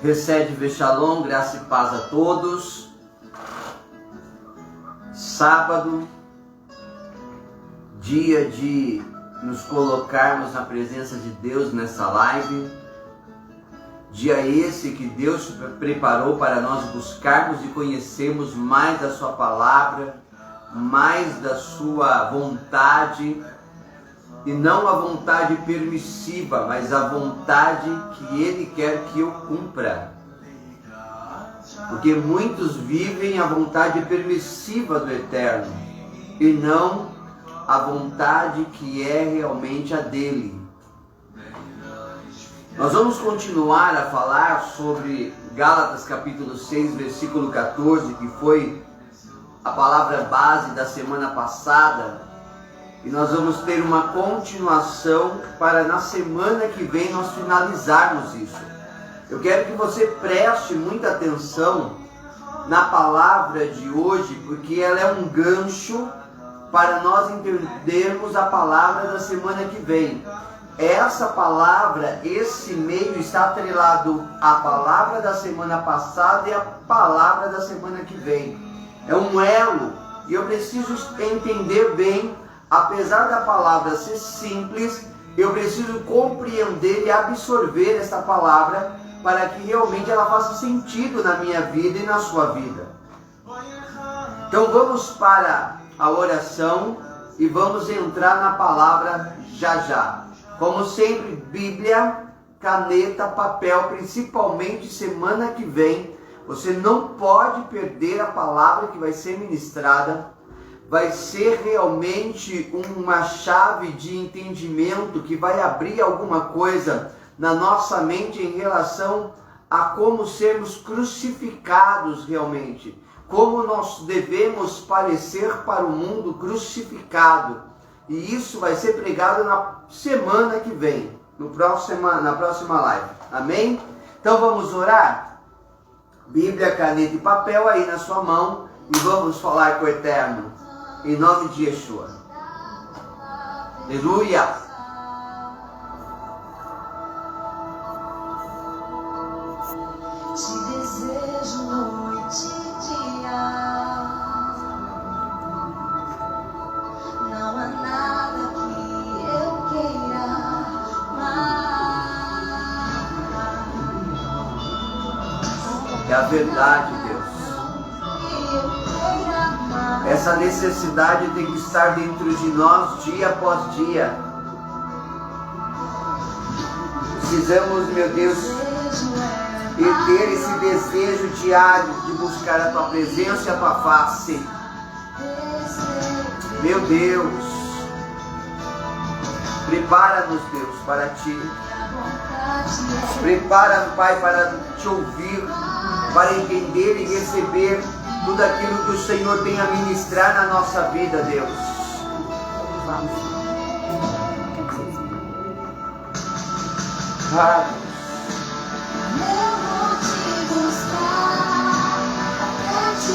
Recebe Shalom, graça e paz a todos. Sábado, dia de nos colocarmos na presença de Deus nessa live. Dia esse que Deus preparou para nós buscarmos e conhecermos mais da sua palavra, mais da sua vontade, e não a vontade permissiva, mas a vontade que Ele quer que eu cumpra. Porque muitos vivem a vontade permissiva do Eterno e não a vontade que é realmente a dele. Nós vamos continuar a falar sobre Gálatas capítulo 6, versículo 14, que foi a palavra base da semana passada. E nós vamos ter uma continuação para na semana que vem nós finalizarmos isso. Eu quero que você preste muita atenção na palavra de hoje, porque ela é um gancho para nós entendermos a palavra da semana que vem. Essa palavra, esse meio está atrelado à palavra da semana passada e à palavra da semana que vem. É um elo, e eu preciso entender bem. Apesar da palavra ser simples, eu preciso compreender e absorver esta palavra para que realmente ela faça sentido na minha vida e na sua vida. Então vamos para a oração e vamos entrar na palavra já já. Como sempre, Bíblia, caneta, papel, principalmente semana que vem. Você não pode perder a palavra que vai ser ministrada. Vai ser realmente uma chave de entendimento que vai abrir alguma coisa na nossa mente em relação a como sermos crucificados realmente. Como nós devemos parecer para o mundo crucificado. E isso vai ser pregado na semana que vem, na próxima live. Amém? Então vamos orar? Bíblia, caneta e papel aí na sua mão e vamos falar com o Eterno. Em nome de Yeshua. Aleluia. Te desejo noite e dia. Não há nada que eu queira mais. É a verdade, Deus. Essa necessidade tem que estar dentro de nós dia após dia. Precisamos, meu Deus, e ter esse desejo diário de buscar a Tua presença e a Tua face. Meu Deus, prepara-nos, Deus, para Ti. Prepara, Pai, para Te ouvir, para entender e receber tudo aquilo que o Senhor tem a ministrar na nossa vida, Deus.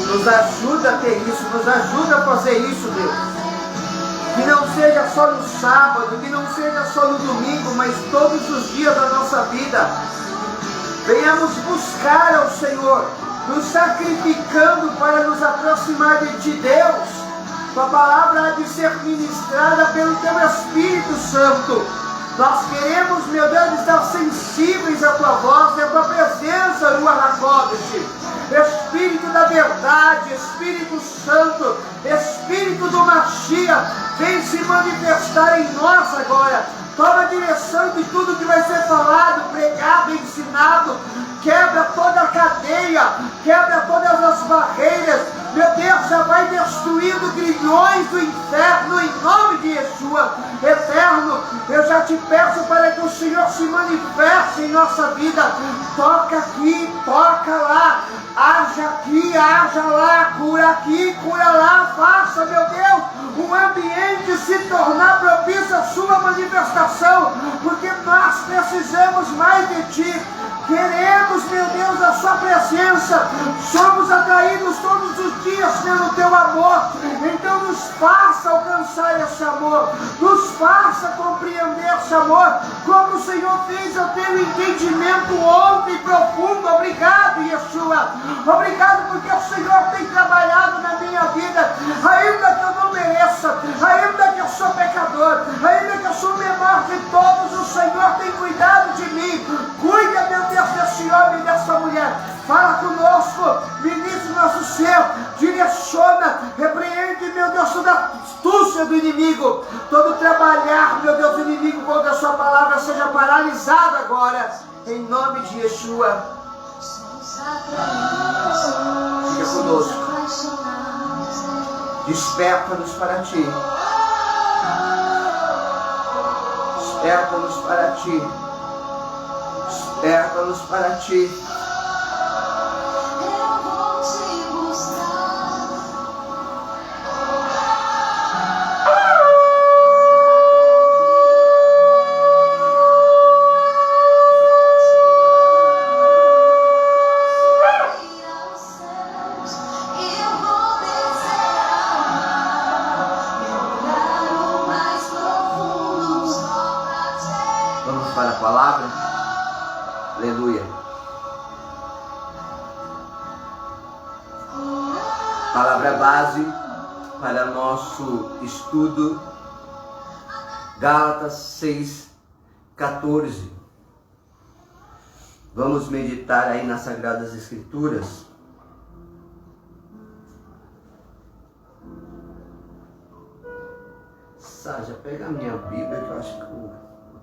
Nos ajuda a ter isso, nos ajuda a fazer isso, Deus. Que não seja só no sábado, que não seja só no domingo, mas todos os dias da nossa vida. Venhamos buscar ao Senhor, nos sacrificando para nos aproximar de Deus. Tua palavra há de ser ministrada pelo Teu Espírito Santo. Nós queremos, meu Deus, estar sensíveis à Tua voz e à Tua presença, Ruach HaKodesh. Espírito da verdade, Espírito Santo, Espírito do Mashiach, vem se manifestar em nós agora. Toma a direção de tudo que vai ser falado, pregado, ensinado. Quebra toda a cadeia, quebra todas as barreiras. Meu Deus, já vai destruindo grilhões do inferno em nome de Yeshua. Eterno, eu já te peço para que o Senhor se manifeste em nossa vida. Toca aqui, toca lá, haja aqui, haja lá, cura aqui, cura lá. Faça, meu Deus, um ambiente se tornar propício à sua manifestação, porque nós precisamos mais de Ti. Queremos, meu Deus, a sua presença. Somos atraídos todos os dias pelo teu amor. Então nos faça alcançar esse amor. Nos faça compreender esse amor. Como o Senhor fez eu ter um entendimento ontem profundo. Obrigado, Yeshua. Obrigado porque o Senhor tem trabalhado na minha vida. Ainda que eu não mereça, ainda que eu sou pecador, ainda que eu sou o menor de todos, o Senhor tem cuidado de mim. Cuida, meu Deus, desse homem e dessa mulher. Fala conosco, ministra o nosso ser, direciona, repreende, meu Deus, toda a astúcia do inimigo, todo trabalhar, meu Deus, do inimigo, contra a sua palavra seja paralisado agora, em nome de Yeshua. Fica conosco. Desperta-nos para ti. Desperta-nos para ti. Desperta-nos para ti. Eu vou te buscar. Ir aos céus, eu vou descer ao mar, mergulhar o mais profundo só pra te. Vamos para a palavra? Aleluia. Palavra base para nosso estudo, Gálatas 6:14. Vamos meditar aí nas Sagradas Escrituras. Sádia, pega a minha Bíblia que eu acho que o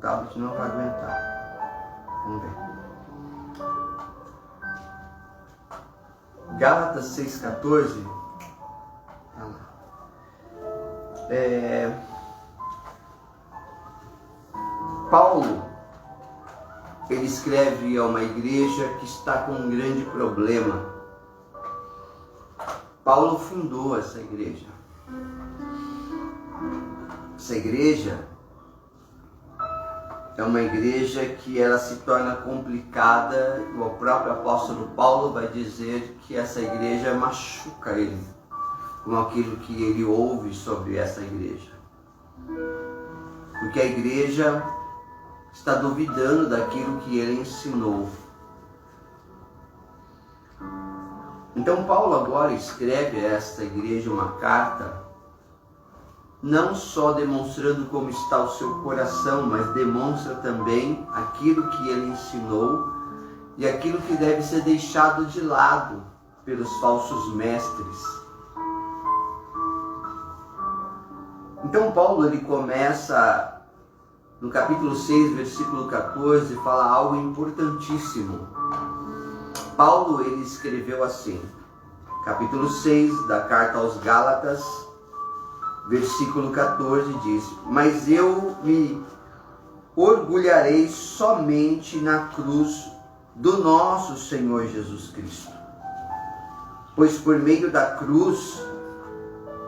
tablet não vai aguentar. Vamos ver. Gálatas 6:14. Tá lá. Paulo, ele escreve a uma igreja que está com um grande problema. Paulo fundou essa igreja. Essa igreja é uma igreja que ela se torna complicada. O próprio apóstolo Paulo vai dizer que essa igreja machuca ele, com aquilo que ele ouve sobre essa igreja. Porque a igreja está duvidando daquilo que ele ensinou. Então Paulo agora escreve a esta igreja uma carta, não só demonstrando como está o seu coração, mas demonstra também aquilo que ele ensinou e aquilo que deve ser deixado de lado pelos falsos mestres. Então Paulo, ele começa no capítulo 6, versículo 14, fala algo importantíssimo. Paulo, ele escreveu assim, capítulo 6 da carta aos Gálatas, versículo 14 diz: mas eu me orgulharei somente na cruz do nosso Senhor Jesus Cristo. Pois por meio da cruz,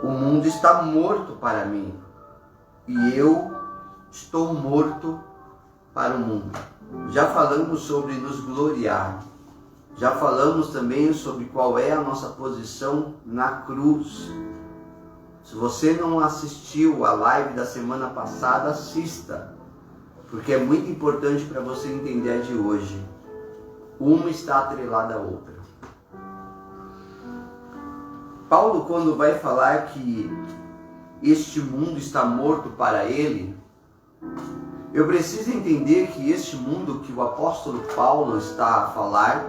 o mundo está morto para mim, e eu estou morto para o mundo. Já falamos sobre nos gloriar. Já falamos também sobre qual é a nossa posição na cruz. Se você não assistiu a live da semana passada, assista, porque é muito importante para você entender a de hoje. Uma está atrelada à outra. Paulo, quando vai falar que este mundo está morto para ele, eu preciso entender que este mundo que o apóstolo Paulo está a falar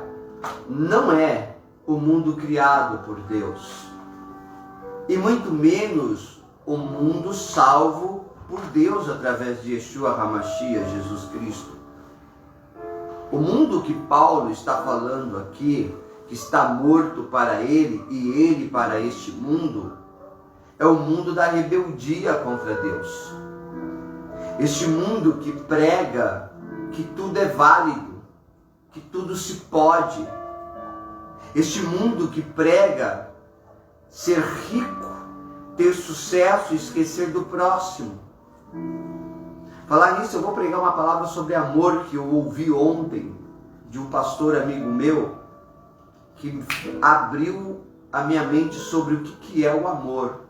não é o mundo criado por Deus, e muito menos o mundo salvo por Deus através de Yeshua HaMashiach, Jesus Cristo. O mundo que Paulo está falando aqui, que está morto para ele e ele para este mundo, é o mundo da rebeldia contra Deus. Este mundo que prega que tudo é válido, que tudo se pode. Este mundo que prega ser rico, ter sucesso e esquecer do próximo. Falar nisso, eu vou pregar uma palavra sobre amor que eu ouvi ontem de um pastor amigo meu que abriu a minha mente sobre o que é o amor.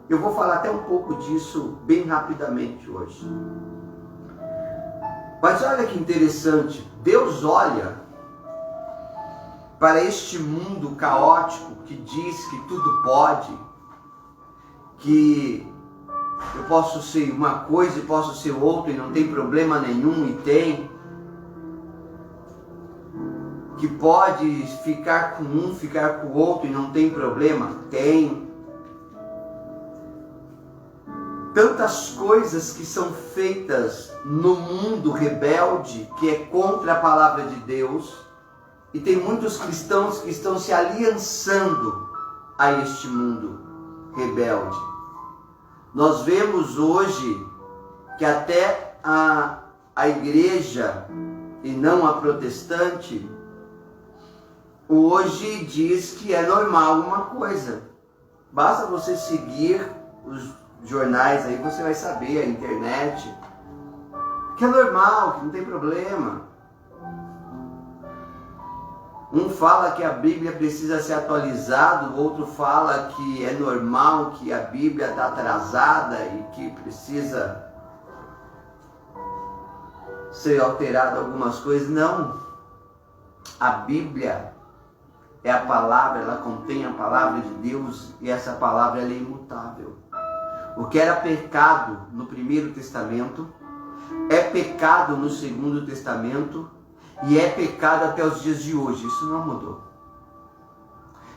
Eu vou falar até um pouco disso bem rapidamente hoje. Mas olha que interessante, Deus olha para este mundo caótico que diz que tudo pode, que eu posso ser uma coisa e posso ser outra e não tem problema nenhum, e tem. Que pode ficar com um, ficar com o outro e não tem problema, tem. Tantas coisas que são feitas no mundo rebelde, que é contra a palavra de Deus, e tem muitos cristãos que estão se aliançando a este mundo rebelde. Nós vemos hoje que até a igreja, e não a protestante, hoje diz que é normal uma coisa. Basta você seguir os jornais aí, você vai saber, a internet, que é normal, que não tem problema. Um fala que a Bíblia precisa ser atualizada, o outro fala que é normal, que a Bíblia está atrasada e que precisa ser alterada algumas coisas. Não. A Bíblia é a palavra, ela contém a palavra de Deus, e essa palavra ela é imutável. O que era pecado no Primeiro Testamento é pecado no Segundo Testamento e é pecado até os dias de hoje. Isso não mudou.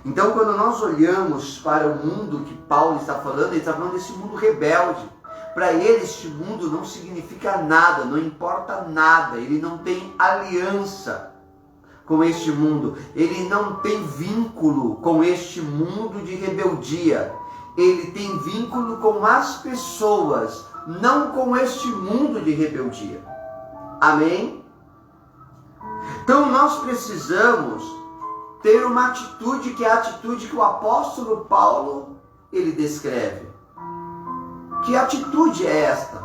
Então, quando nós olhamos para o mundo que Paulo está falando, ele está falando desse mundo rebelde. Para ele, este mundo não significa nada, não importa nada. Ele não tem aliança com este mundo. Ele não tem vínculo com este mundo de rebeldia. Ele tem vínculo com as pessoas, não com este mundo de rebeldia. Amém? Então nós precisamos ter uma atitude que é a atitude que o apóstolo Paulo ele descreve. Que atitude é esta?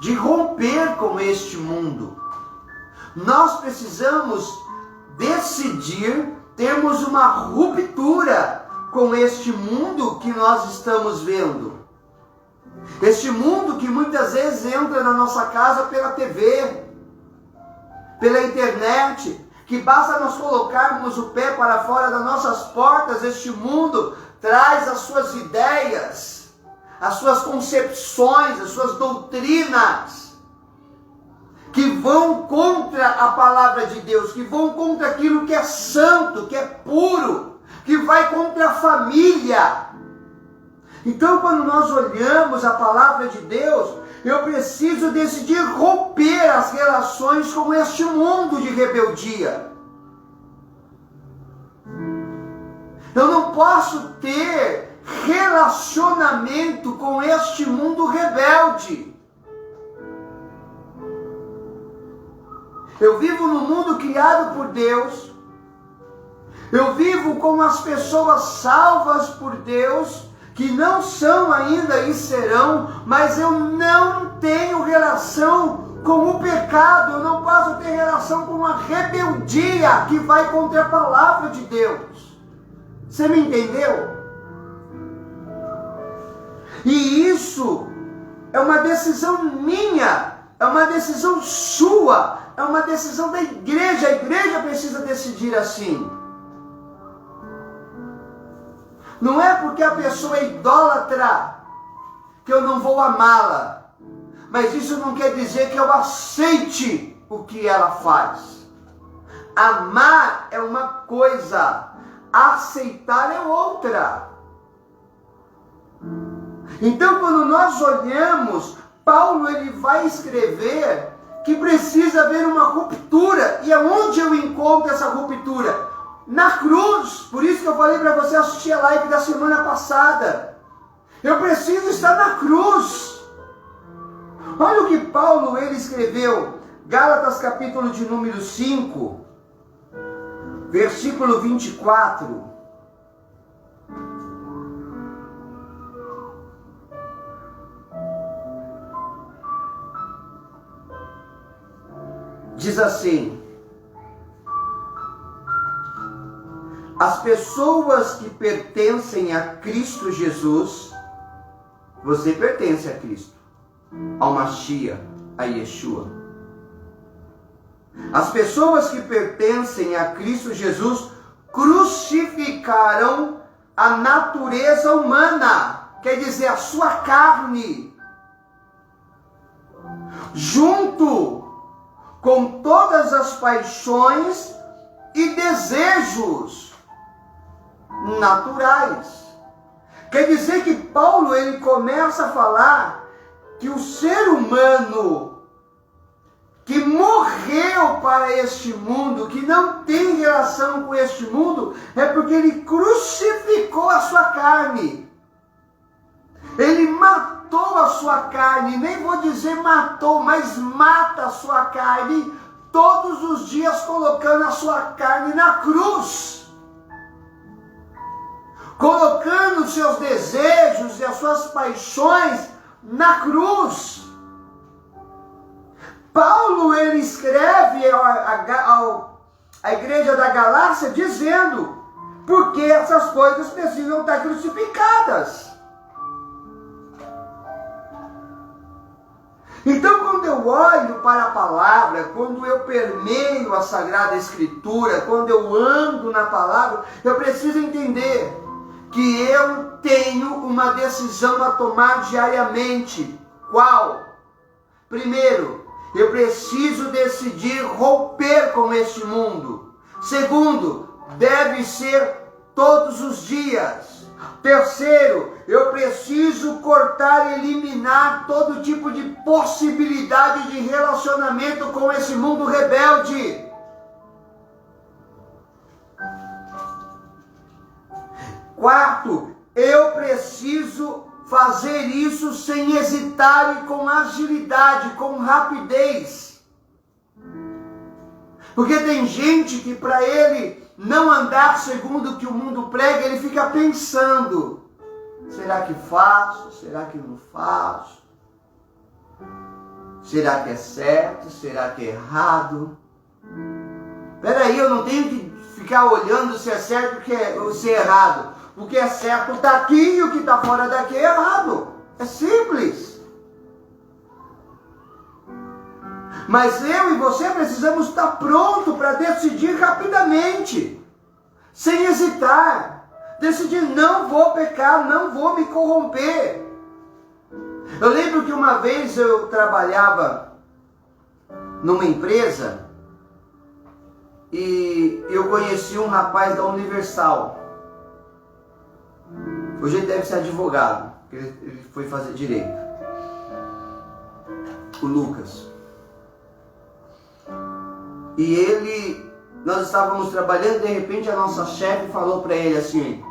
De romper com este mundo. Nós precisamos decidir termos uma ruptura com este mundo que nós estamos vendo. Este mundo que muitas vezes entra na nossa casa pela TV, pela internet, que basta nós colocarmos o pé para fora das nossas portas, este mundo traz as suas ideias, as suas concepções, as suas doutrinas, que vão contra a palavra de Deus, que vão contra aquilo que é santo, que é puro, que vai contra a família. Então, quando nós olhamos a palavra de Deus, eu preciso decidir romper as relações com este mundo de rebeldia. Eu não posso ter relacionamento com este mundo rebelde. Eu vivo no mundo criado por Deus. Eu vivo com as pessoas salvas por Deus, que não são ainda e serão, mas eu não tenho relação com o pecado, eu não posso ter relação com a rebeldia que vai contra a palavra de Deus. Você me entendeu? E isso é uma decisão minha, é uma decisão sua, é uma decisão da igreja. A igreja precisa decidir assim. Não é porque a pessoa é idólatra que eu não vou amá-la. Mas isso não quer dizer que eu aceite o que ela faz. Amar é uma coisa, aceitar é outra. Então, quando nós olhamos, Paulo ele vai escrever que precisa haver uma ruptura. E aonde eu encontro essa ruptura? Na cruz. Por isso que eu falei para você assistir a live da semana passada. Eu preciso estar na cruz. Olha o que Paulo ele escreveu. Gálatas capítulo de número 5, versículo 24. Diz assim: As pessoas que pertencem a Cristo Jesus, você pertence a Cristo, ao Mashiach, a Yeshua. As pessoas que pertencem a Cristo Jesus crucificaram a natureza humana, quer dizer, a sua carne, junto com todas as paixões e desejos naturais. Quer dizer que Paulo ele começa a falar que o ser humano que morreu para este mundo, que não tem relação com este mundo, é porque ele crucificou a sua carne. Ele matou a sua carne, nem vou dizer matou, mas mata a sua carne todos os dias, colocando a sua carne na cruz. Colocando os seus desejos e as suas paixões na cruz. Paulo ele escreve à igreja da Galácia dizendo, porque essas coisas precisam estar crucificadas. Então, quando eu olho para a palavra, quando eu permeio a Sagrada Escritura, quando eu ando na palavra, eu preciso entender que eu tenho uma decisão a tomar diariamente. Qual? Primeiro, eu preciso decidir romper com este mundo. Segundo, deve ser todos os dias. Terceiro, eu preciso cortar e eliminar todo tipo de possibilidade de relacionamento com esse mundo rebelde. Quarto, eu preciso fazer isso sem hesitar e com agilidade, com rapidez. Porque tem gente que para ele não andar segundo o que o mundo prega, ele fica pensando, será que faço? Será que não faço? Será que é certo? Será que é errado? Peraí, eu não tenho que ficar olhando se é certo ou se é errado. O que é certo está aqui e o que está fora daqui é errado. É simples. Mas eu e você precisamos estar pronto para decidir rapidamente, sem hesitar. Decidir, não vou pecar, não vou me corromper. Eu lembro que uma vez eu trabalhava numa empresa e eu conheci um rapaz da Universal. Hoje ele deve ser advogado, ele foi fazer direito. O Lucas. E nós estávamos trabalhando, de repente a nossa chefe falou para ele assim,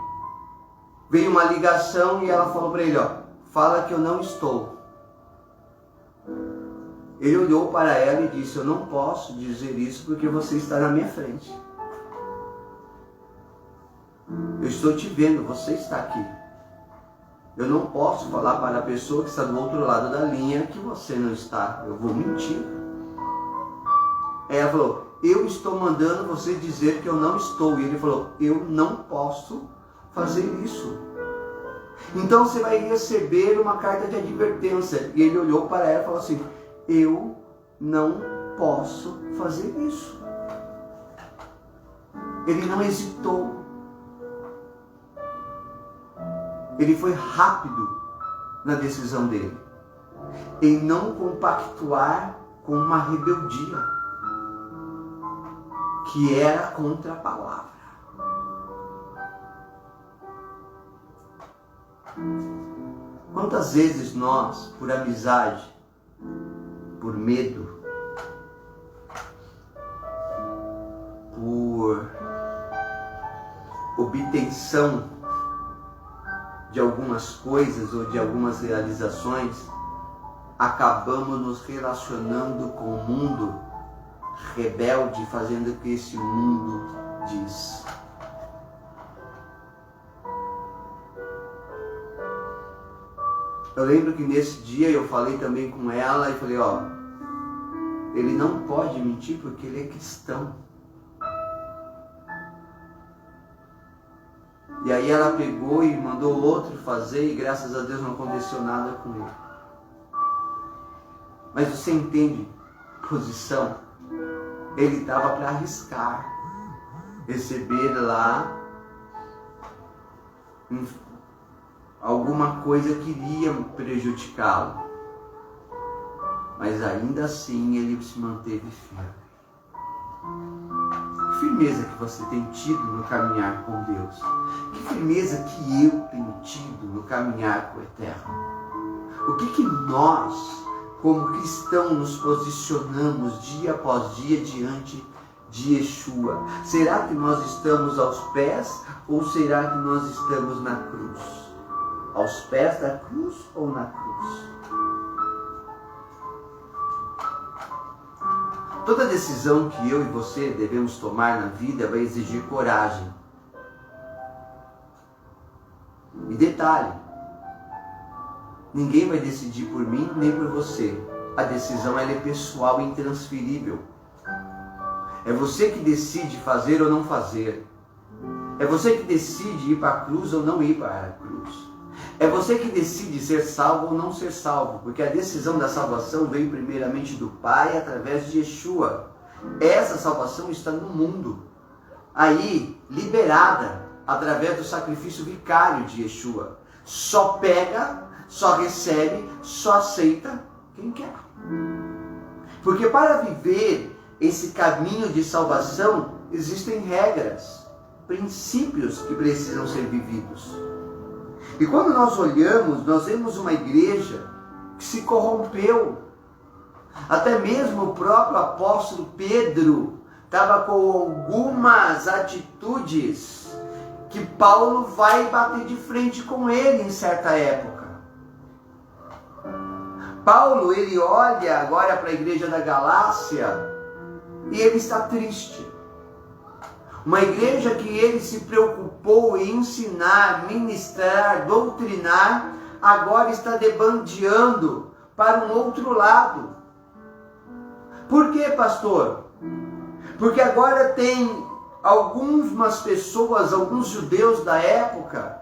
veio uma ligação e ela falou para ele, fala que eu não estou. Ele olhou para ela e disse, eu não posso dizer isso porque você está na minha frente. Eu estou te vendo, você está aqui. Eu não posso falar para a pessoa que está do outro lado da linha que você não está. Eu vou mentir. Ela falou, eu estou mandando você dizer que eu não estou. E ele falou, eu não posso fazer isso. Então você vai receber uma carta de advertência. E ele olhou para ela e falou assim, eu não posso fazer isso. Ele não hesitou. Ele foi rápido na decisão dele, em não compactuar com uma rebeldia que era contra a palavra. Quantas vezes nós, por amizade, por medo, por obtenção de algumas coisas ou de algumas realizações, acabamos nos relacionando com o mundo rebelde, fazendo o que esse mundo diz. Eu lembro que nesse dia eu falei também com ela e falei, ele não pode mentir porque ele é cristão. E aí ela pegou e mandou outro fazer e graças a Deus não aconteceu nada com ele. Mas você entende posição? Ele estava para arriscar, receber lá alguma coisa que iria prejudicá-lo. Mas ainda assim ele se manteve firme. Que firmeza que você tem tido no caminhar com Deus? Que firmeza que eu tenho tido no caminhar com o Eterno? O que nós, como cristãos, nos posicionamos dia após dia diante de Yeshua? Será que nós estamos aos pés ou será que nós estamos na cruz? Aos pés da cruz ou na cruz? Toda decisão que eu e você devemos tomar na vida vai exigir coragem. E detalhe, ninguém vai decidir por mim nem por você. A decisão ela é pessoal e intransferível. É você que decide fazer ou não fazer. É você que decide ir para a cruz ou não ir para a cruz. É você que decide ser salvo ou não ser salvo, porque a decisão da salvação veio primeiramente do Pai através de Yeshua. Essa salvação está no mundo, aí liberada através do sacrifício vicário de Yeshua. Só pega, só recebe, só aceita quem quer. Porque para viver esse caminho de salvação existem regras, princípios que precisam ser vividos. E quando nós olhamos, nós vemos uma igreja que se corrompeu. Até mesmo o próprio apóstolo Pedro estava com algumas atitudes que Paulo vai bater de frente com ele em certa época. Paulo, ele olha agora para a igreja da Galácia e ele está triste. Uma igreja que ele se preocupou em ensinar, ministrar, doutrinar, agora está debandeando para um outro lado. Por quê, pastor? Porque agora tem algumas pessoas, alguns judeus da época,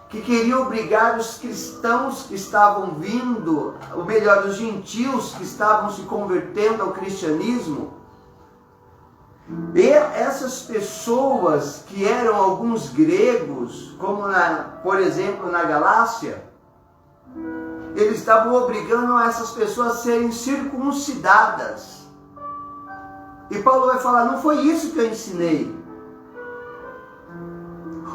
que queriam obrigar os cristãos que estavam vindo, ou melhor, os gentios que estavam se convertendo ao cristianismo. E essas pessoas que eram alguns gregos, como por exemplo na Galácia, eles estavam obrigando essas pessoas a serem circuncidadas. E Paulo vai falar, não foi isso que eu ensinei.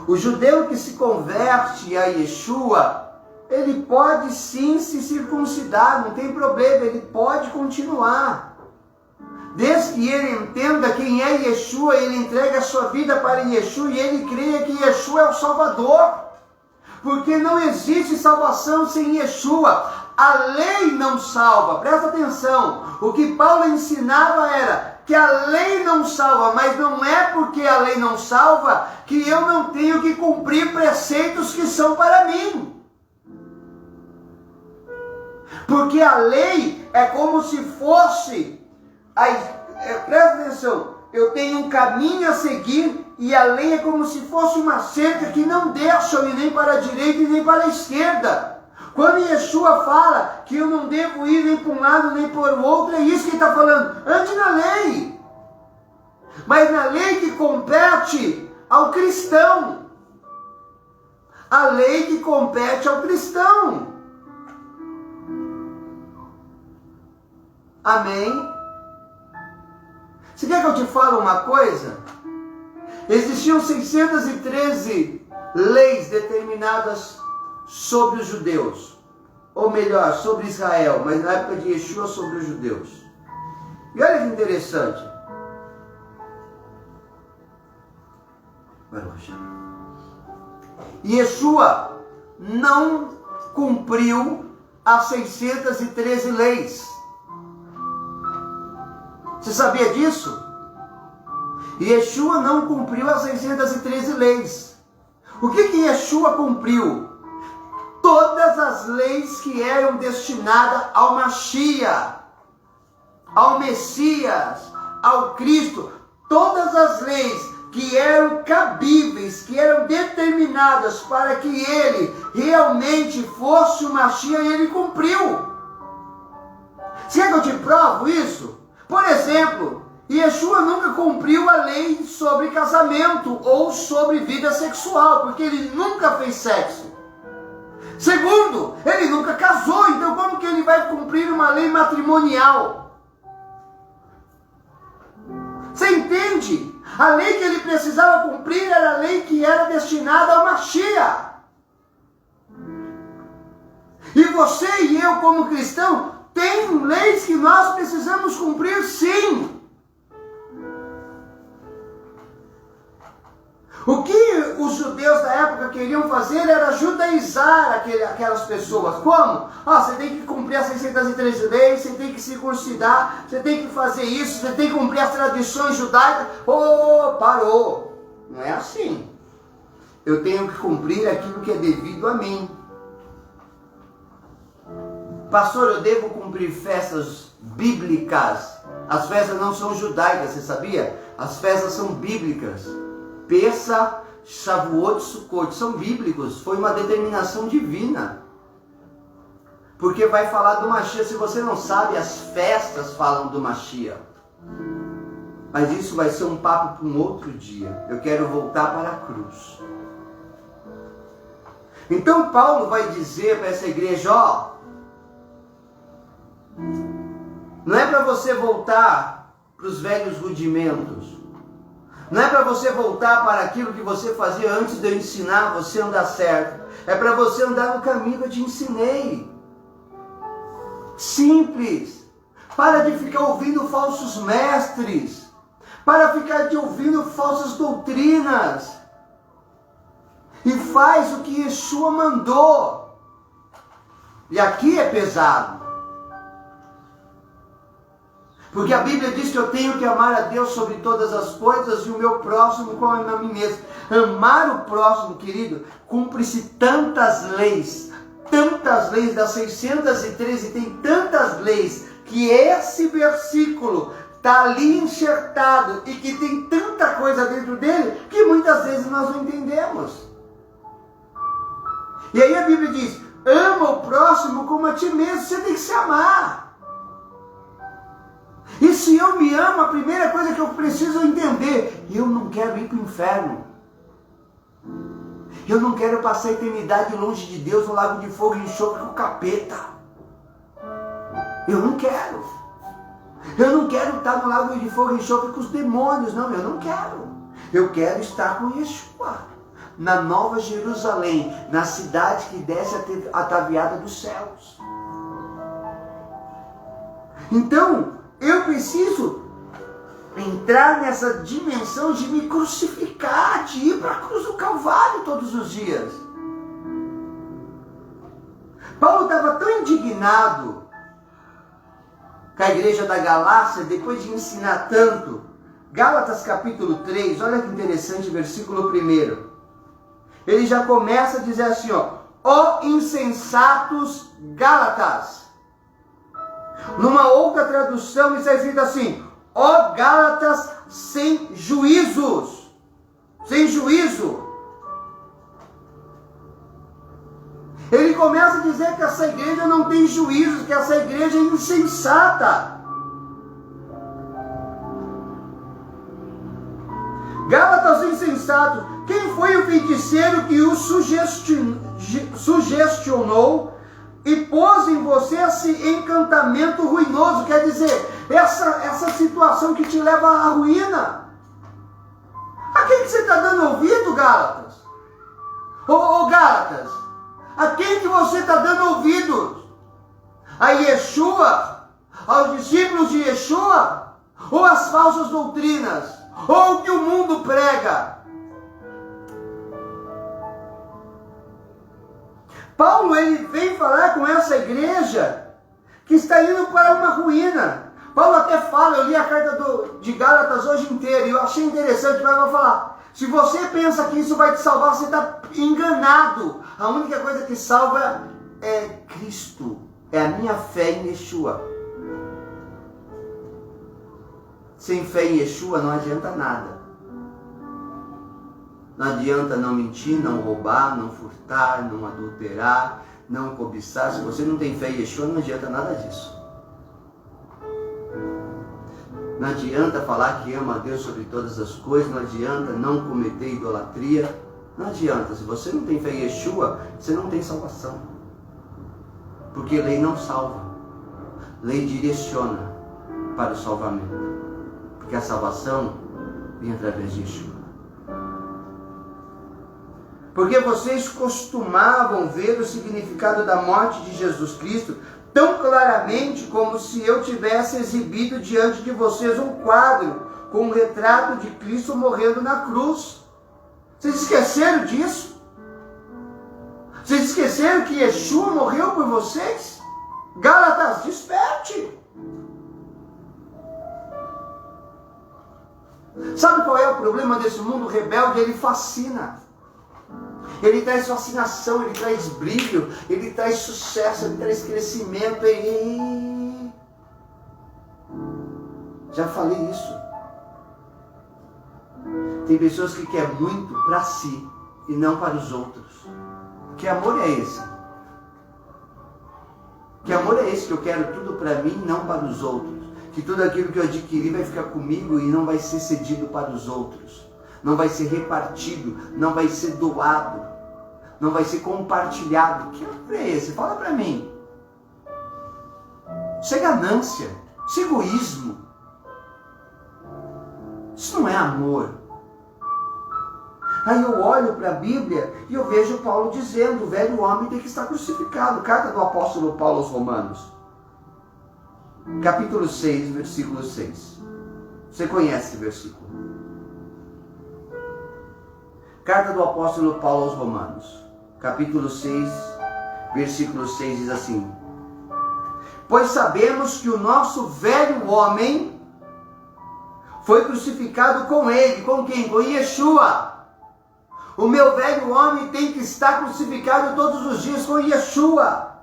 O judeu que se converte a Yeshua, ele pode sim se circuncidar, não tem problema, ele pode continuar. Desde que ele entenda quem é Yeshua, ele entrega a sua vida para Yeshua e ele creia que Yeshua é o Salvador. Porque não existe salvação sem Yeshua. A lei não salva. Presta atenção. O que Paulo ensinava era que a lei não salva, mas não é porque a lei não salva que eu não tenho que cumprir preceitos que são para mim. Porque a lei é como se fosse... presta atenção, eu tenho um caminho a seguir e a lei é como se fosse uma cerca que não deixa eu ir nem para a direita e nem para a esquerda. Quando Yeshua fala que eu não devo ir nem para um lado nem para o outro, é isso que ele está falando. Ande na lei, mas na lei que compete ao cristão. A lei que compete ao cristão. Amém? Você quer que eu te fale uma coisa? Existiam 613 leis determinadas sobre os judeus. Ou melhor, sobre Israel, mas na época de Yeshua sobre os judeus. E olha que interessante. Yeshua não cumpriu as 613 leis. Você sabia disso? Yeshua não cumpriu as 613 leis. O que Yeshua cumpriu? Todas as leis que eram destinadas ao Mashiach, ao Messias, ao Cristo. Todas as leis que eram cabíveis, que eram determinadas para que ele realmente fosse o Mashiach, e ele cumpriu. Quer que eu te provo isso? Por exemplo, Yeshua nunca cumpriu a lei sobre casamento ou sobre vida sexual, porque ele nunca fez sexo. Segundo, ele nunca casou, então como que ele vai cumprir uma lei matrimonial? Você entende? A lei que ele precisava cumprir era a lei que era destinada ao Mashiach. E você e eu, como cristão, tem leis que nós precisamos cumprir, sim. O que os judeus da época queriam fazer era judaizar aquelas pessoas. Como? Você tem que cumprir as 603 leis, você tem que circuncidar, você tem que fazer isso, você tem que cumprir as tradições judaicas. Parou. Não é assim. Eu tenho que cumprir aquilo que é devido a mim. Pastor, eu devo cumprir festas bíblicas. As festas não são judaicas, você sabia? As festas são bíblicas. Pessa, Shavuot, Sukkot, são bíblicos, foi uma determinação divina. Porque vai falar do Mashiach. Se você não sabe, as festas falam do Mashiach. Mas isso vai ser um papo para um outro dia. Eu quero voltar para a cruz. Então Paulo vai dizer para essa igreja, não é para você voltar para os velhos rudimentos. Não é para você voltar para aquilo que você fazia antes de eu ensinar você a andar certo. É para você andar no caminho que eu te ensinei. Simples. Para de ficar ouvindo falsos mestres. Para ficar de ouvindo falsas doutrinas. E faz o que Yeshua mandou. E aqui é pesado. Porque a Bíblia diz que eu tenho que amar a Deus sobre todas as coisas e o meu próximo como a mim mesmo. Amar o próximo, querido, cumpre-se tantas leis das 613, tem tantas leis, que esse versículo está ali enxertado e que tem tanta coisa dentro dele, que muitas vezes nós não entendemos. E aí a Bíblia diz, ama o próximo como a ti mesmo, você tem que se amar. E se eu me amo, a primeira coisa que eu preciso entender, eu não quero ir para o inferno. Eu não quero passar a eternidade longe de Deus no lago de fogo e enxofre com o capeta. Eu não quero. Eu não quero estar no lago de fogo e enxofre com os demônios. Não, eu não quero. Eu quero estar com Yeshua. Na Nova Jerusalém, na cidade que desce ataviada dos céus. Então, eu preciso entrar nessa dimensão de me crucificar, de ir para a cruz do Calvário todos os dias. Paulo estava tão indignado com a igreja da Galácia, depois de ensinar tanto. Gálatas capítulo 3, olha que interessante, versículo 1. Ele já começa a dizer assim, ó insensatos Gálatas. Numa outra tradução está escrito assim, ó Gálatas sem juízos, sem juízo. Ele começa a dizer que essa igreja não tem juízo, que essa igreja é insensata. Gálatas insensatos, quem foi o feiticeiro que o sugestionou e pôs em você esse encantamento ruinoso? Quer dizer, essa situação que te leva à ruína. A quem que você está dando ouvido, Gálatas? Ô Gálatas, a quem que você está dando ouvido? A Yeshua? Aos discípulos de Yeshua? Ou às falsas doutrinas? Ou o que o mundo prega? Paulo, ele vem falar com essa igreja que está indo para uma ruína. Paulo até fala, eu li a carta de Gálatas hoje inteira, e eu achei interessante, mas vai falar, se você pensa que isso vai te salvar, você está enganado. A única coisa que salva é Cristo, é a minha fé em Yeshua. Sem fé em Yeshua não adianta nada. Não adianta não mentir, não roubar, não furtar, não adulterar, não cobiçar. Se você não tem fé em Yeshua, não adianta nada disso. Não adianta falar que ama a Deus sobre todas as coisas, não adianta não cometer idolatria, não adianta. Se você não tem fé em Yeshua, você não tem salvação. Porque lei não salva, lei direciona para o salvamento. Porque a salvação vem através de Yeshua. Porque vocês costumavam ver o significado da morte de Jesus Cristo tão claramente como se eu tivesse exibido diante de vocês um quadro com um retrato de Cristo morrendo na cruz. Vocês esqueceram disso? Vocês esqueceram que Yeshua morreu por vocês? Gálatas, desperte! Sabe qual é o problema desse mundo rebelde? Ele fascina. Ele traz fascinação, ele traz brilho, ele traz sucesso, ele traz crescimento. Já falei isso. Tem pessoas que querem muito para si e não para os outros. Que amor é esse? Que amor é esse que eu quero tudo para mim e não para os outros? Que tudo aquilo que eu adquiri vai ficar comigo e não vai ser cedido para os outros. Não vai ser repartido, não vai ser doado, não vai ser compartilhado. Que amor é esse? Fala para mim. Isso é ganância, isso é egoísmo. Isso não é amor. Aí eu olho para a Bíblia e eu vejo Paulo dizendo: o velho homem tem que estar crucificado. Carta do apóstolo Paulo aos Romanos, capítulo 6, versículo 6. Você conhece esse versículo? Carta do apóstolo Paulo aos Romanos, capítulo 6, versículo 6 diz assim: pois sabemos que o nosso velho homem foi crucificado com ele. Com quem? Com Yeshua. O meu velho homem tem que estar crucificado todos os dias com Yeshua,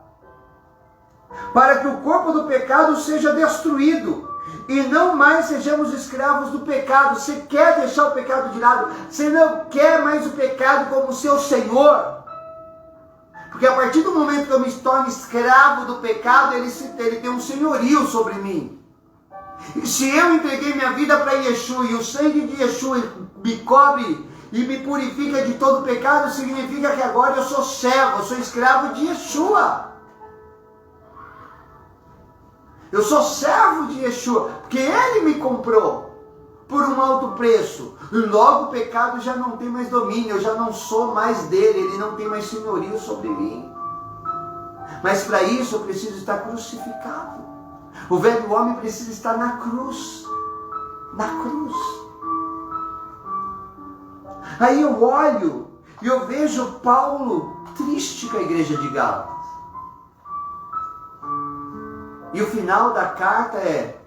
para que o corpo do pecado seja destruído e não mais sejamos escravos do pecado. Você quer deixar o pecado de lado? Você não quer mais o pecado como seu senhor? Porque a partir do momento que eu me torno escravo do pecado, ele tem um senhorio sobre mim. E se eu entreguei minha vida para Yeshua e o sangue de Yeshua me cobre e me purifica de todo pecado, significa que agora eu sou servo, eu sou escravo de Yeshua. Eu sou servo de Yeshua, porque Ele me comprou por um alto preço. E logo o pecado já não tem mais domínio, eu já não sou mais dele, ele não tem mais senhorio sobre mim. Mas para isso eu preciso estar crucificado. O velho homem precisa estar na cruz. Na cruz. Aí eu olho e eu vejo Paulo triste com a igreja de Gálatas. E o final da carta é: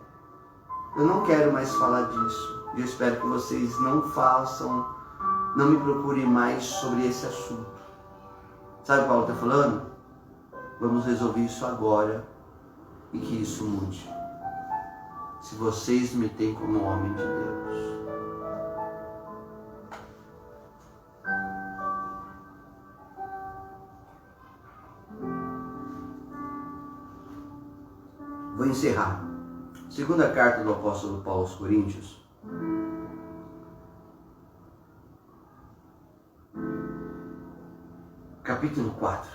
eu não quero mais falar disso. E eu espero que vocês não me procurem mais sobre esse assunto. Sabe o que Paulo está falando? Vamos resolver isso agora e que isso mude. Se vocês me têm como homem de Deus. Vou encerrar. Segunda carta do apóstolo Paulo aos Coríntios. Capítulo 4.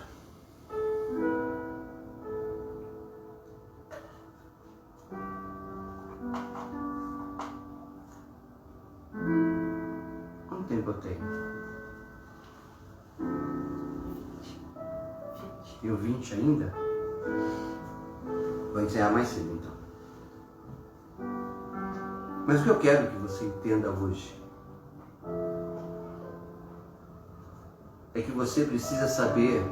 Quanto tempo eu tenho? Tenho 20 ainda? Vou encerrar mais cedo então. Mas o que eu quero que você entenda hoje é que você precisa saber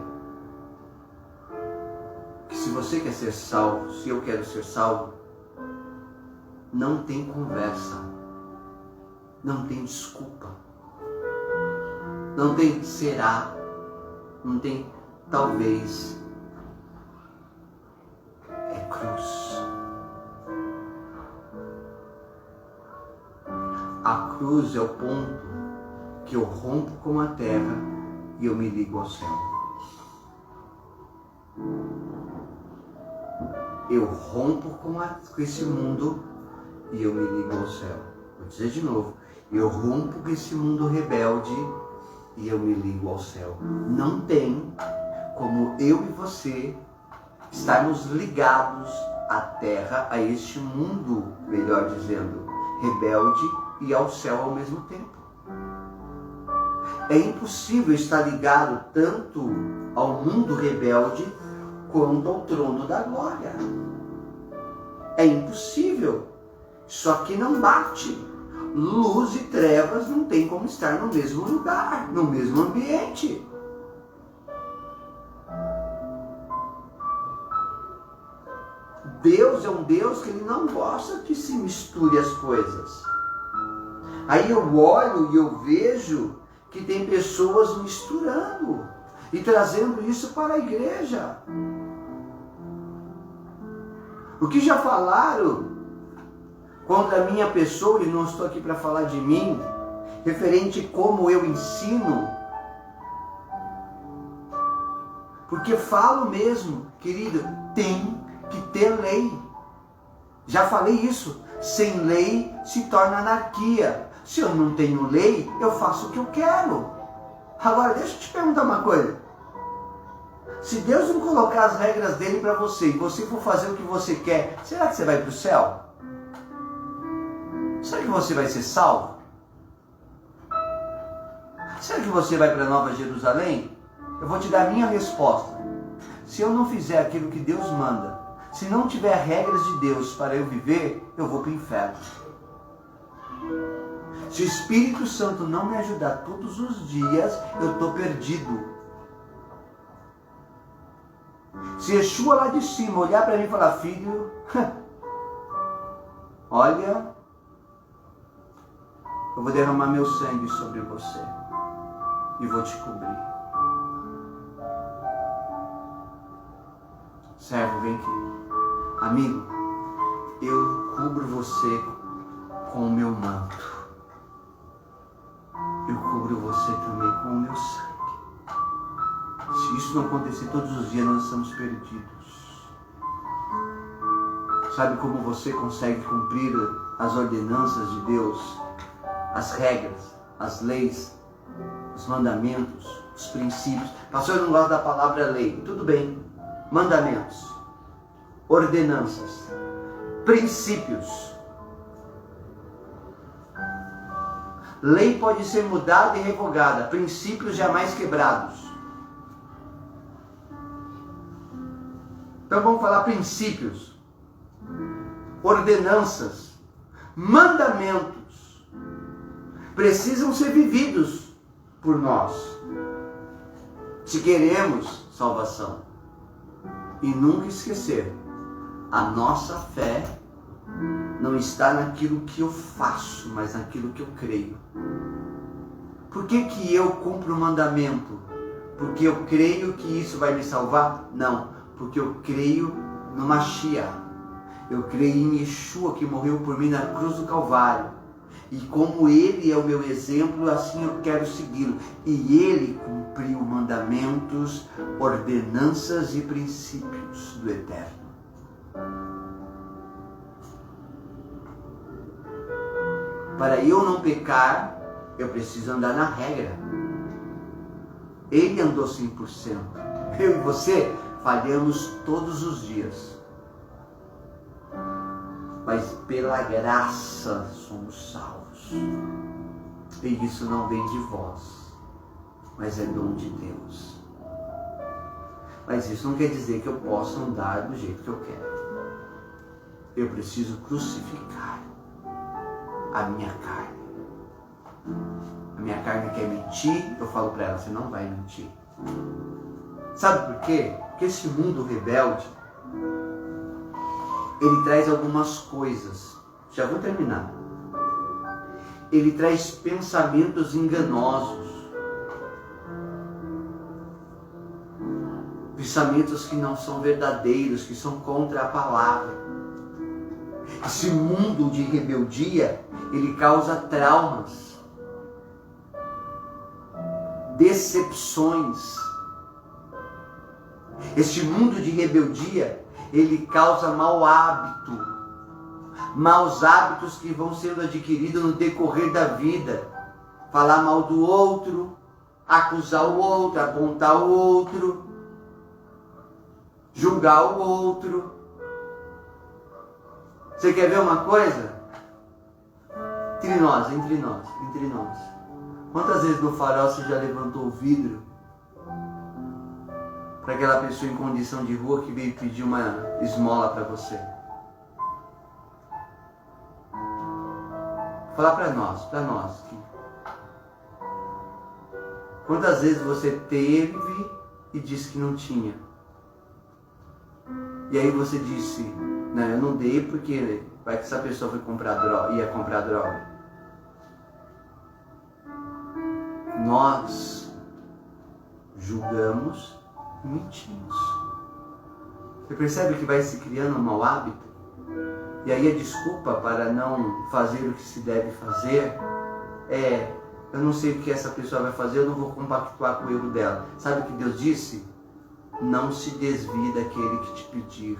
que se você quer ser salvo, se eu quero ser salvo, não tem conversa, não tem desculpa, não tem será, não tem talvez. É cruz. A cruz é o ponto que eu rompo com a terra e eu me ligo ao céu. Eu rompo com esse mundo e eu me ligo ao céu. Vou dizer de novo. Eu rompo com esse mundo rebelde e eu me ligo ao céu. Não tem como eu e você estarmos ligados à terra, a este mundo, melhor dizendo, rebelde e ao céu ao mesmo tempo. É impossível estar ligado tanto ao mundo rebelde quanto ao trono da glória. É impossível. Isso aqui não bate. Luz e trevas não tem como estar no mesmo lugar, no mesmo ambiente. Deus é um Deus que Ele não gosta que se misture as coisas. Aí eu olho e eu vejo que tem pessoas misturando e trazendo isso para a igreja. O que já falaram contra a minha pessoa, e não estou aqui para falar de mim, referente a como eu ensino, porque falo mesmo, querido, tem que ter lei. Já falei isso, sem lei se torna anarquia. Se eu não tenho lei, eu faço o que eu quero. Agora, deixa eu te perguntar uma coisa. Se Deus não colocar as regras dele para você e você for fazer o que você quer, será que você vai para o céu? Será que você vai ser salvo? Será que você vai para Nova Jerusalém? Eu vou te dar a minha resposta. Se eu não fizer aquilo que Deus manda, se não tiver regras de Deus para eu viver, eu vou para o inferno. Se o Espírito Santo não me ajudar todos os dias, eu estou perdido. Se Yeshua lá de cima olhar para mim e falar, filho, olha, eu vou derramar meu sangue sobre você e vou te cobrir. Servo, vem aqui. Amigo, eu cubro você com o meu manto. Eu cubro você também com o meu sangue. Se isso não acontecer todos os dias, nós estamos perdidos. Sabe como você consegue cumprir as ordenanças de Deus? As regras, as leis, os mandamentos, os princípios. Pastor, eu não gosto da palavra lei. Tudo bem. Mandamentos, ordenanças, princípios. Lei pode ser mudada e revogada. Princípios jamais quebrados. Então vamos falar princípios, ordenanças, mandamentos. Precisam ser vividos por nós, se queremos salvação. E nunca esquecer, a nossa fé não está naquilo que eu faço, mas naquilo que eu creio. Por que que eu cumpro o mandamento? Porque eu creio que isso vai me salvar? Não, porque eu creio no Mashiach. Eu creio em Yeshua que morreu por mim na cruz do Calvário. E como Ele é o meu exemplo, assim eu quero segui-lo. E Ele cumpriu mandamentos, ordenanças e princípios do Eterno. Para eu não pecar, eu preciso andar na regra. Ele andou 100%. Eu e você falhamos todos os dias. Mas pela graça somos salvos. E isso não vem de vós, mas é dom de Deus. Mas isso não quer dizer que eu possa andar do jeito que eu quero. Eu preciso crucificar a minha carne. A minha carne quer mentir, eu falo para ela, você não vai mentir. Sabe por quê? Porque esse mundo rebelde, ele traz algumas coisas. Já vou terminar. Ele traz pensamentos enganosos. Pensamentos que não são verdadeiros, que são contra a palavra. Esse mundo de rebeldia, ele causa traumas. decepções. Este mundo de rebeldia, ele causa mau hábito. Maus hábitos que vão sendo adquiridos no decorrer da vida. Falar mal do outro, acusar o outro, apontar o outro, julgar o outro. Você quer ver uma coisa? Entre nós. Quantas vezes no farol você já levantou o vidro para aquela pessoa em condição de rua que veio pedir uma esmola para você? Vou falar para nós. Quantas vezes você teve e disse que não tinha? E aí você disse, não, eu não dei porque vai que essa pessoa ia comprar droga. Nós julgamos e mentimos. Você percebe que vai se criando um mau hábito? E aí a desculpa para não fazer o que se deve fazer é: eu não sei o que essa pessoa vai fazer, eu não vou compactuar com o erro dela. Sabe o que Deus disse? Não se desvie daquele que te pedir.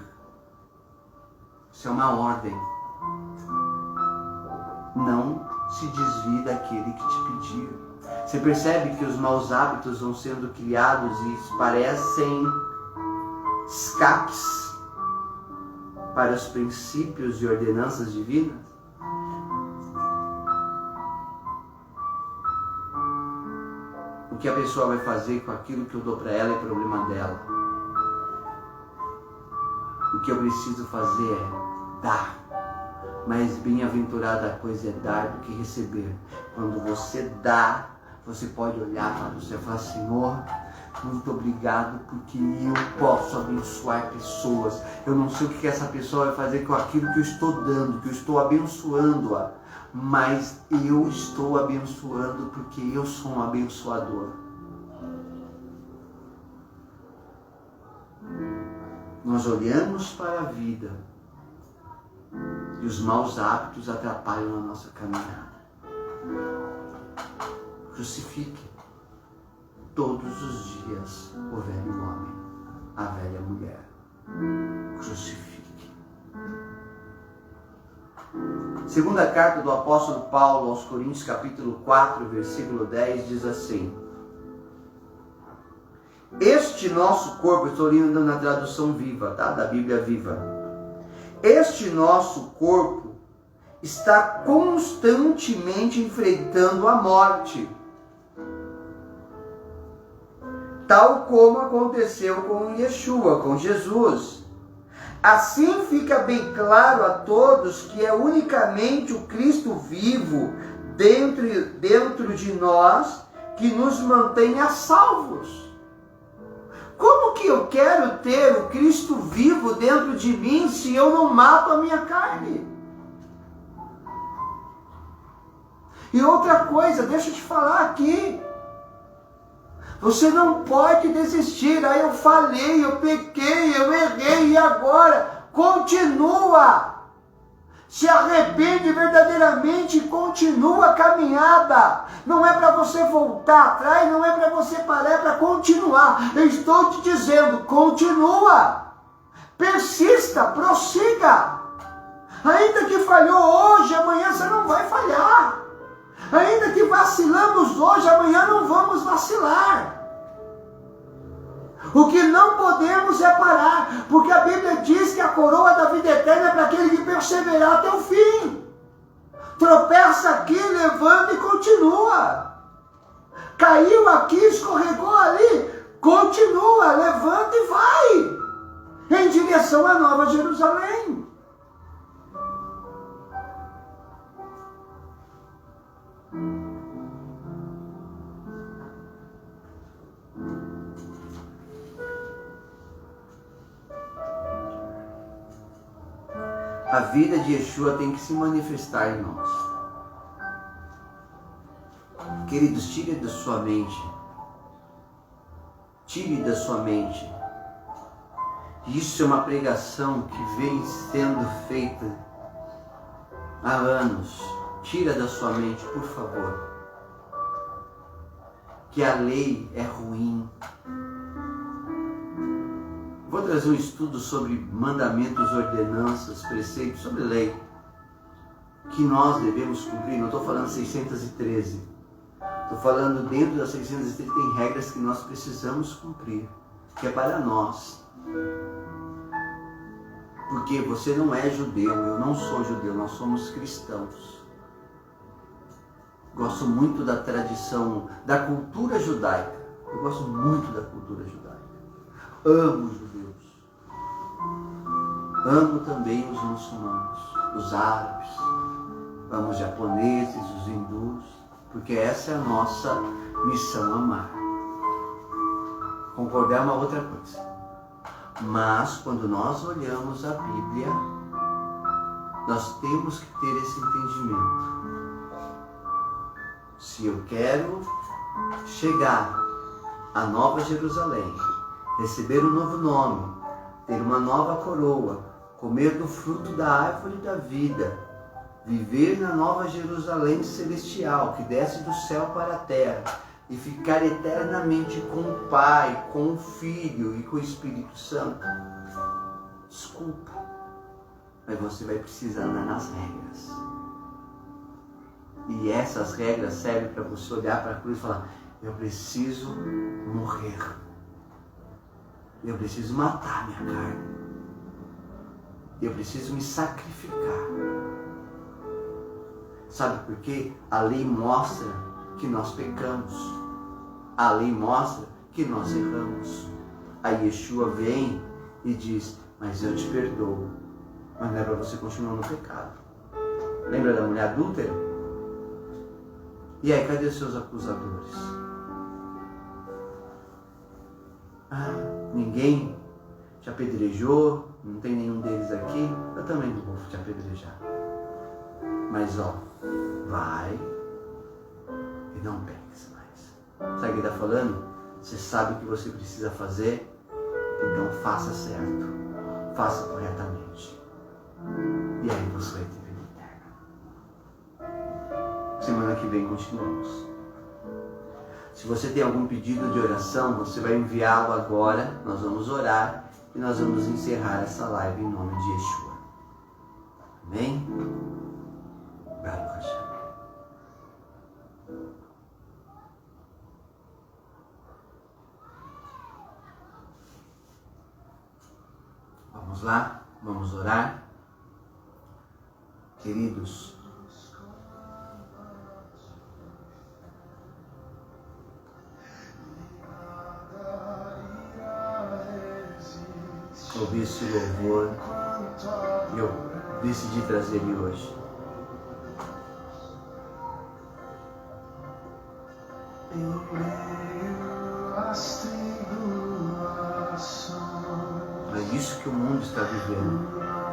Isso é uma ordem. Não se desvie daquele que te pedir. Você percebe que os maus hábitos vão sendo criados e parecem escapes para os princípios e ordenanças divinas? O que a pessoa vai fazer com aquilo que eu dou para ela é problema dela. O que eu preciso fazer é dar. Mas bem-aventurada a coisa é dar do que receber. Quando você dá, você pode olhar para o céu e falar: Senhor, muito obrigado porque eu posso abençoar pessoas. Eu não sei o que essa pessoa vai fazer com aquilo que eu estou dando, que eu estou abençoando-a. Mas eu estou abençoando porque eu sou um abençoador. Nós olhamos para a vida e os maus hábitos atrapalham a nossa caminhada. Crucifique todos os dias o velho homem, a velha mulher. Crucifique. Segunda carta do apóstolo Paulo aos Coríntios, capítulo 4, versículo 10, diz assim: este nosso corpo, estou lendo na tradução viva, tá? Da Bíblia Viva. Este nosso corpo está constantemente enfrentando a morte, tal como aconteceu com Yeshua, com Jesus. Assim fica bem claro a todos que é unicamente o Cristo vivo dentro de nós que nos mantém a salvos. Como que eu quero ter o Cristo vivo dentro de mim se eu não mato a minha carne? E outra coisa, deixa eu te falar aqui. Você não pode desistir. Aí eu falhei, eu pequei, eu errei e agora continua. Se arrepende verdadeiramente e continua a caminhada. Não é para você voltar atrás, não é para você parar, é para continuar. Eu estou te dizendo, continua. Persista, prossiga. Ainda que falhou hoje, amanhã você não vai falhar. Ainda que vacilamos hoje, amanhã não vamos vacilar. O que não podemos é parar, porque a Bíblia diz que a coroa da vida eterna é para aquele que perseverar até o fim. Tropeça aqui, levanta e continua. Caiu aqui, escorregou ali, continua, levanta e vai em direção à Nova Jerusalém. A vida de Yeshua tem que se manifestar em nós. Queridos, tire da sua mente. Isso é uma pregação que vem sendo feita há anos. Tira da sua mente, por favor, que a lei é ruim. Vou trazer um estudo sobre mandamentos, ordenanças, preceitos, sobre lei, que nós devemos cumprir. Não estou falando 613. Estou falando dentro das 613 tem regras que nós precisamos cumprir, que é para nós. Porque você não é judeu, eu não sou judeu, nós somos cristãos. Gosto muito da tradição, da cultura judaica. Eu gosto muito da cultura judaica. Amo os judeus. Amo também os muçulmanos, os árabes. Amo os japoneses, os hindus. Porque essa é a nossa missão, amar. Concordar é uma outra coisa. Mas quando nós olhamos a Bíblia, nós temos que ter esse entendimento. Se eu quero chegar à Nova Jerusalém, receber um novo nome, ter uma nova coroa, comer do fruto da árvore da vida, viver na Nova Jerusalém celestial, que desce do céu para a terra, e ficar eternamente com o Pai, com o Filho e com o Espírito Santo, desculpa, mas você vai precisar andar nas regras. E essas regras servem para você olhar para a cruz e falar: eu preciso morrer. Eu preciso matar minha carne. Eu preciso me sacrificar. Sabe por quê? A lei mostra que nós pecamos. A lei mostra que nós erramos. Aí Yeshua vem e diz: mas eu te perdoo. Mas não é para você continuar no pecado. Lembra da mulher adúltera? E aí, cadê os seus acusadores? Ninguém te apedrejou, não tem nenhum deles aqui, eu também não vou te apedrejar. Mas vai e não peques mais. Sabe o que ele está falando? Você sabe o que você precisa fazer, então faça certo, faça corretamente. E aí você vai ter vida eterna. Semana que vem continuamos. Se você tem algum pedido de oração, você vai enviá-lo agora, nós vamos orar e nós vamos encerrar essa live em nome de Yeshua. Amém? Baruch Hashem. Vamos lá, vamos orar. Queridos, ouvi esse louvor e eu decidi trazer ele hoje. É isso que o mundo está vivendo,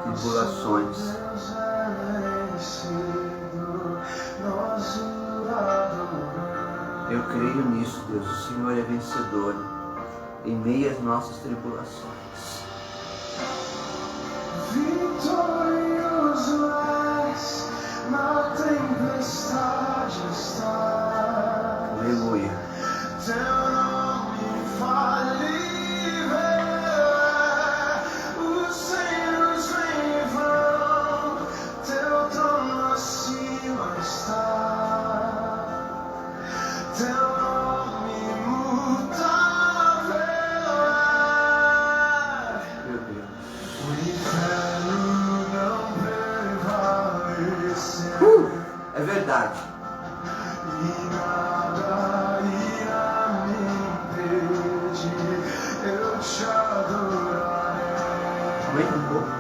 tribulações. Eu creio nisso, Deus. O Senhor é vencedor em meio às nossas tribulações. Vitorioso és, na tempestade está. Aleluia. Teu nome falível, os céus vem vão, teu trono acima está. Teu nome imutável é. Meu Deus. O inferno não prevaleceu. É verdade. E nada irá me impedir, eu te adorarei. Aumenta um pouco.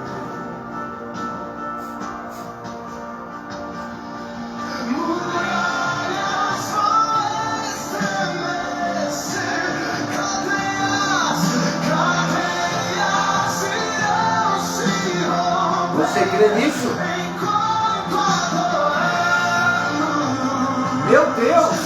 Muralhas vão estremecer, cadeias irão se romper. Você crê nisso? Enquanto adoramos. Meu Deus!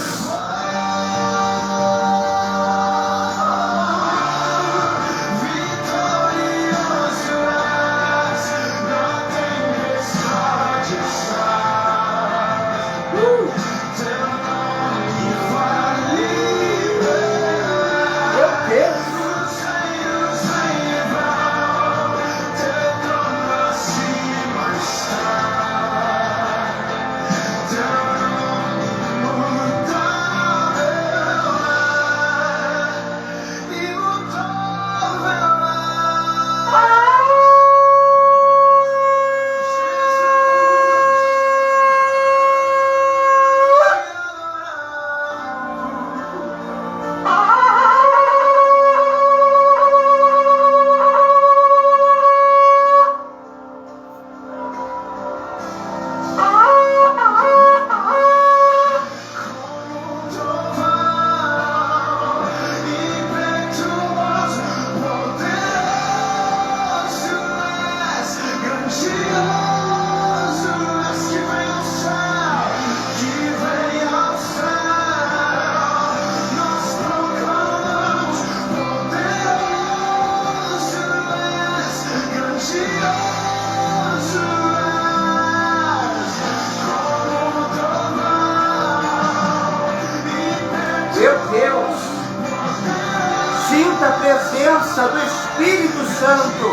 Sinta a presença do Espírito Santo.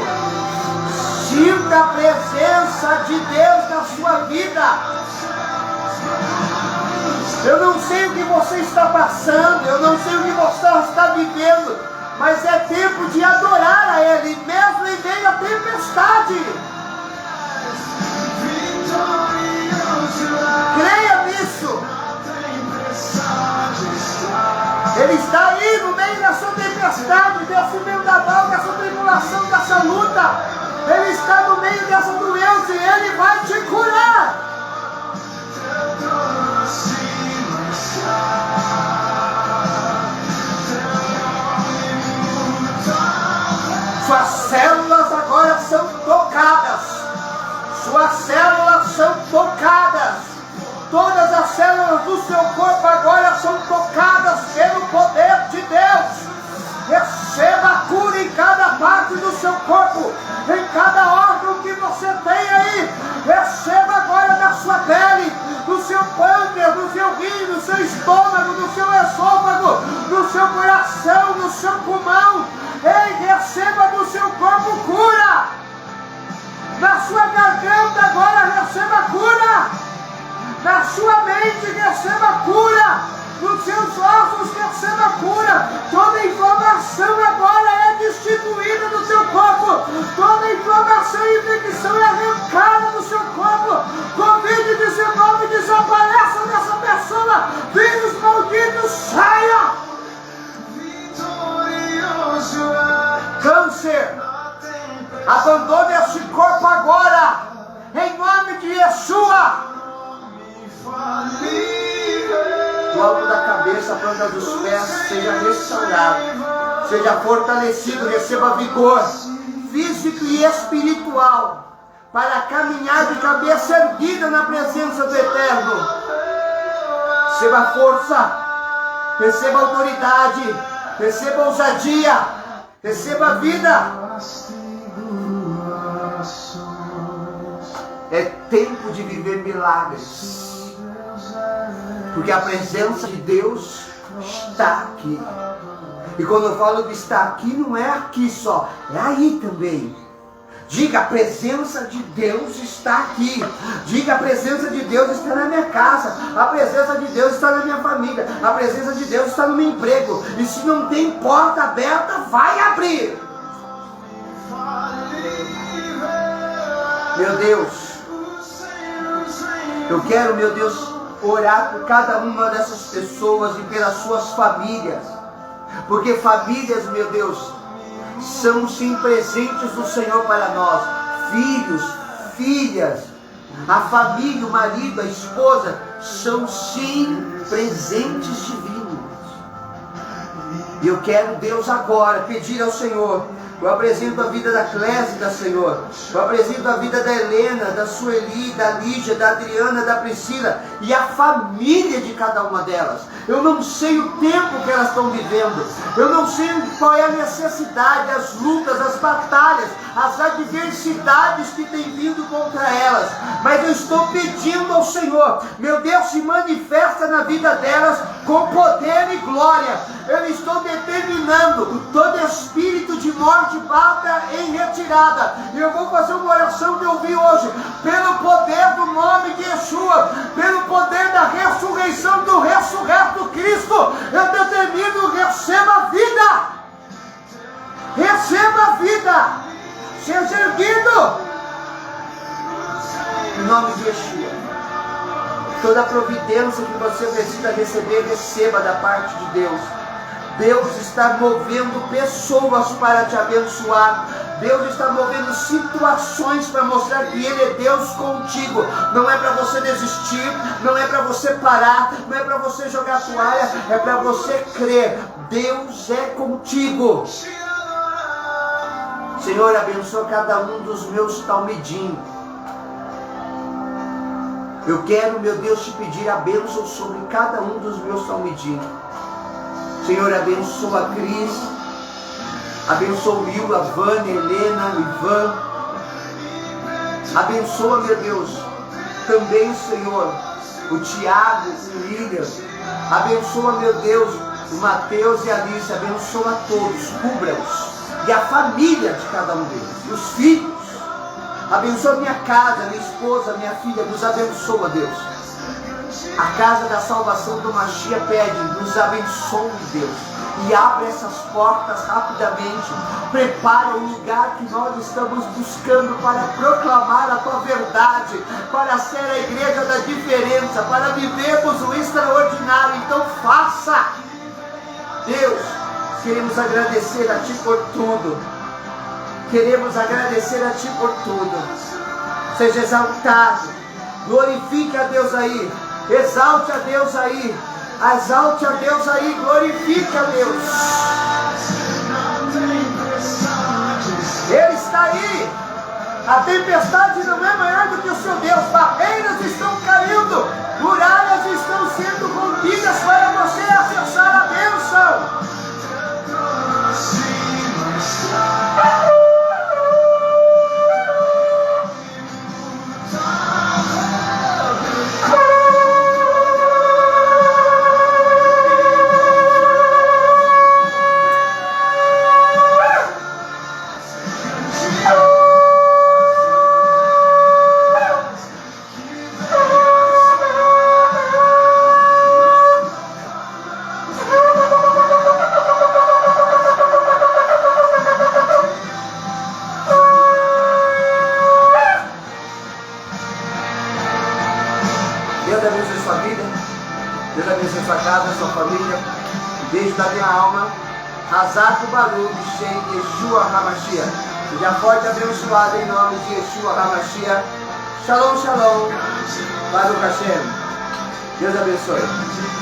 Sinta a presença de Deus na sua vida. Eu não sei o que você está passando, eu não sei o que você está vivendo, mas é tempo de adorar a Ele, mesmo em meio à tempestade. Creia nisso. Ele está aí no meio da sua tempestade, desse vendaval, dessa tribulação, dessa luta. Ele está no meio dessa doença e Ele vai te curar. Suas células agora são tocadas. Suas células são tocadas. Todas as células do seu corpo agora são tocadas pelo poder de Deus. Receba a cura em cada parte do seu corpo, em cada órgão que você tem aí. Receba agora na sua pele, no seu pâncreas, no seu rim, no seu estômago, no seu esôfago, no seu coração, no seu pulmão. Ei, receba do seu corpo cura. Na sua garganta agora receba cura. Na sua mente receba cura. Nos seus ossos receba cura. Toda inflamação agora é destituída do seu corpo. Toda inflamação e infecção é arrancada do seu corpo. Covid-19 desapareça dessa pessoa. Vírus maldito, saia. Câncer, abandone este corpo agora. Em nome de Yeshua. Do alto da cabeça, a planta dos pés, seja restaurado, seja fortalecido, receba vigor físico e espiritual, para caminhar de cabeça erguida na presença do Eterno. Receba força, receba autoridade, receba ousadia, receba vida. É tempo de viver milagres. Porque a presença de Deus está aqui. E quando eu falo que está aqui, não é aqui só, é aí também. Diga, a presença de Deus está aqui. Diga, a presença de Deus está na minha casa. A presença de Deus está na minha família. A presença de Deus está no meu emprego. E se não tem porta aberta, vai abrir. Meu Deus, eu quero, meu Deus, orar por cada uma dessas pessoas e pelas suas famílias, porque famílias, meu Deus, são sim presentes do Senhor para nós. Filhos, filhas, a família, o marido, a esposa, são sim presentes divinos. E eu quero, Deus, agora pedir ao Senhor. Eu apresento a vida da Clésida, Senhor. Eu apresento a vida da Helena, da Sueli, da Lígia, da Adriana, da Priscila e a família de cada uma delas. Eu não sei o tempo que elas estão vivendo. Eu não sei qual é a necessidade, as lutas, as batalhas, as adversidades que têm vindo contra elas. Mas eu estou pedindo ao Senhor, meu Deus, se manifesta na vida delas com poder e glória. Eu estou determinando todo espírito de morte bata em retirada. E eu vou fazer uma oração que eu vi hoje. Pelo poder do nome de Yeshua, pelo poder da ressurreição do ressurreto Cristo, eu determino, receba vida. Receba vida. Seja erguido. Em nome de Yeshua. Toda providência que você precisa receber, receba da parte de Deus. Deus está movendo pessoas para te abençoar. Deus está movendo situações para mostrar que Ele é Deus contigo. Não é para você desistir, não é para você parar, não é para você jogar toalha, é para você crer. Deus é contigo. Senhor, abençoa cada um dos meus talmidim. Eu quero, meu Deus, te pedir a bênção sobre cada um dos meus talmidim. Senhor, abençoa a Cris, abençoa o Will, a Vânia, a Helena, o Ivan. Abençoa, meu Deus, também, Senhor, o Tiago, o William. Abençoa, meu Deus, O Mateus e a Alice, abençoa a todos, cubra-os. E a família de cada um deles. E os filhos. Abençoa minha casa, minha esposa, minha filha. Nos abençoa, Deus. A casa da salvação do Machia pede, nos abençoe, Deus. E abre essas portas rapidamente. Prepara o lugar que nós estamos buscando para proclamar a tua verdade, para ser a igreja da diferença, para vivermos o extraordinário. Então faça. Deus, queremos agradecer a ti por tudo. Queremos agradecer a ti por tudo. Seja exaltado. Glorifique a Deus aí. Exalte a Deus aí. Exalte a Deus aí, glorifique a Deus. Ele está aí. A tempestade não é maior do que o seu Deus. Barreiras estão caindo, muralhas estão sendo rompidas para você acessar a bênção. Deus abençoe sua vida, Deus abençoe sua casa, sua família. Beijo da minha alma. Hazak Baruch Shem Yeshua HaMashiach. Seja forte e abençoado em nome de Yeshua HaMashiach. Shalom, shalom. Baruch Hashem. Deus abençoe.